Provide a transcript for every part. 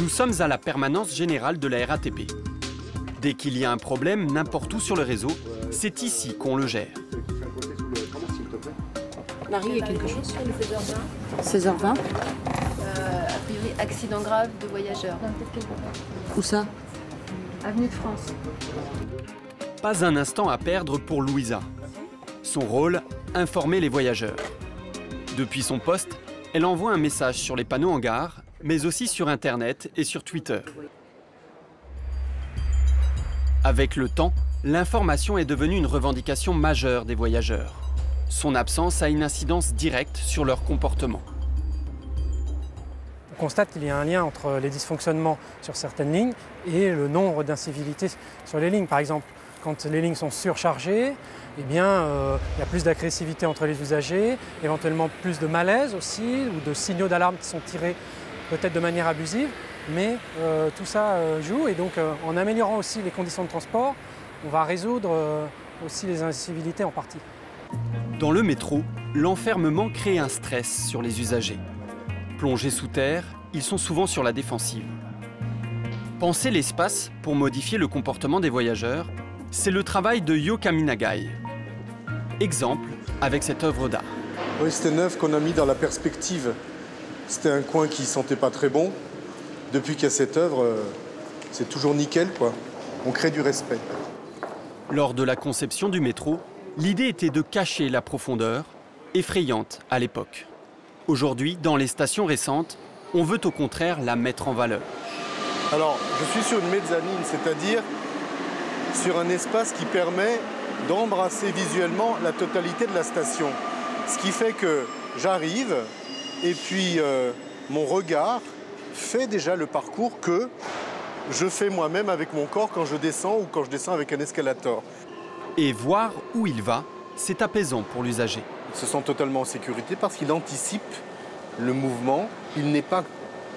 Nous sommes à la permanence générale de la RATP. Dès qu'il y a un problème n'importe où sur le réseau, c'est ici qu'on le gère. Marie, il y a quelque chose sur le 16h20 16h20 A priori, accident grave de voyageurs. Où ça? Avenue de France. Pas un instant à perdre pour Louisa. Son rôle, informer les voyageurs. Depuis son poste, elle envoie un message sur les panneaux en gare, mais aussi sur Internet et sur Twitter. Avec le temps, l'information est devenue une revendication majeure des voyageurs. Son absence a une incidence directe sur leur comportement. On constate qu'il y a un lien entre les dysfonctionnements sur certaines lignes et le nombre d'incivilités sur les lignes. Par exemple, quand les lignes sont surchargées, eh bien, il y a plus d'agressivité entre les usagers, éventuellement plus de malaise aussi, ou de signaux d'alarme qui sont tirés peut-être de manière abusive, mais tout ça joue. Et donc, en améliorant aussi les conditions de transport, on va résoudre aussi les incivilités en partie. Dans le métro, l'enfermement crée un stress sur les usagers. Plongés sous terre, ils sont souvent sur la défensive. Penser l'espace pour modifier le comportement des voyageurs, c'est le travail de Yoka Minagai. Exemple avec cette œuvre d'art. Oui, c'était une œuvre qu'on a mis dans la perspective. C'était un coin qui sentait pas très bon. Depuis qu'il y a cette œuvre, c'est toujours nickel, quoi. On crée du respect. Lors de la conception du métro, l'idée était de cacher la profondeur, effrayante à l'époque. Aujourd'hui, dans les stations récentes, on veut au contraire la mettre en valeur. Alors, je suis sur une mezzanine, c'est-à-dire sur un espace qui permet d'embrasser visuellement la totalité de la station. Ce qui fait que j'arrive et puis mon regard fait déjà le parcours que je fais moi-même avec mon corps quand je descends ou quand je descends avec un escalator. Et voir où il va, c'est apaisant pour l'usager. Il se sent totalement en sécurité parce qu'il anticipe le mouvement. Il n'est pas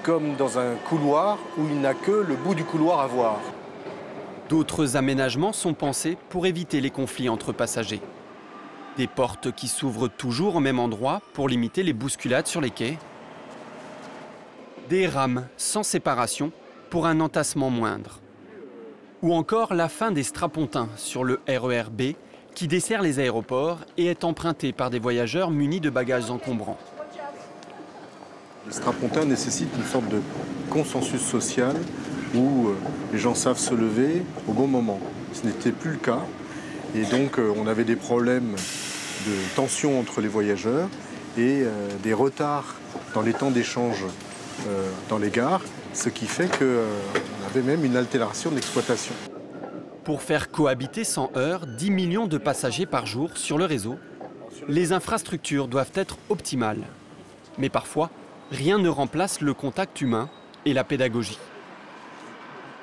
comme dans un couloir où il n'a que le bout du couloir à voir. D'autres aménagements sont pensés pour éviter les conflits entre passagers. Des portes qui s'ouvrent toujours au même endroit pour limiter les bousculades sur les quais. Des rames sans séparation pour un entassement moindre. Ou encore la fin des strapontins sur le RER B qui dessert les aéroports et est emprunté par des voyageurs munis de bagages encombrants. Le strapontin nécessite une sorte de consensus social où les gens savent se lever au bon moment. Ce n'était plus le cas et donc on avait des problèmes de tension entre les voyageurs et des retards dans les temps d'échange dans les gares, ce qui fait qu'on avait même une altération de l'exploitation. Pour faire cohabiter sans heurts 10 millions de passagers par jour sur le réseau, les infrastructures doivent être optimales. Mais parfois, rien ne remplace le contact humain et la pédagogie.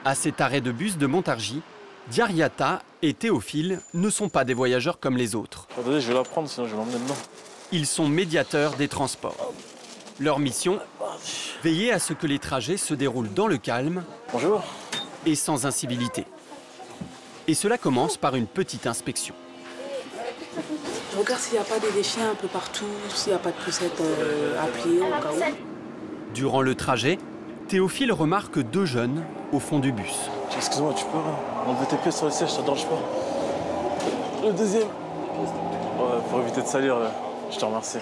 À cet arrêt de bus de Montargis, Diariata et Théophile ne sont pas des voyageurs comme les autres. Attendez, je vais la prendre, sinon je vais l'emmener dedans. Ils sont médiateurs des transports. Leur mission, veiller à ce que les trajets se déroulent dans le calme. Bonjour. Et sans incivilité. Et cela commence par une petite inspection. Je regarde s'il n'y a pas des déchets un peu partout, s'il n'y a pas de poussettes à plier au cas où. Durant le trajet, Théophile remarque 2 jeunes au fond du bus. Excuse-moi, tu peux enlever tes pieds sur le siège, ça ne dérange pas. Le deuxième. Ouais, pour éviter de salir, je te remercie.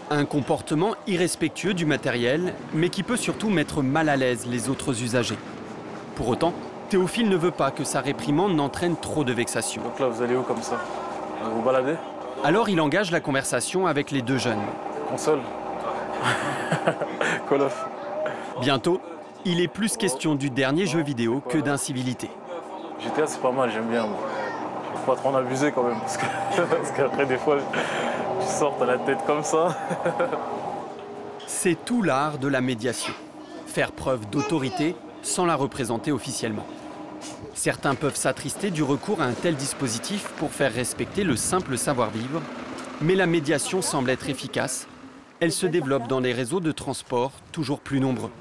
Un comportement irrespectueux du matériel, mais qui peut surtout mettre mal à l'aise les autres usagers. Pour autant, Théophile ne veut pas que sa réprimande n'entraîne trop de vexation. Donc là, vous allez où comme ça? Vous vous baladez? Alors il engage la conversation avec les 2 jeunes. Console. Call of. Bientôt, il est plus question du dernier jeu vidéo que d'incivilité. GTA, c'est pas mal, j'aime bien. Faut pas trop en abuser quand même, parce qu'après, des fois, tu sors, t'as la tête comme ça. C'est tout l'art de la médiation. Faire preuve d'autorité sans la représenter officiellement. Certains peuvent s'attrister du recours à un tel dispositif pour faire respecter le simple savoir-vivre, mais la médiation semble être efficace. Elle se développe dans les réseaux de transport toujours plus nombreux.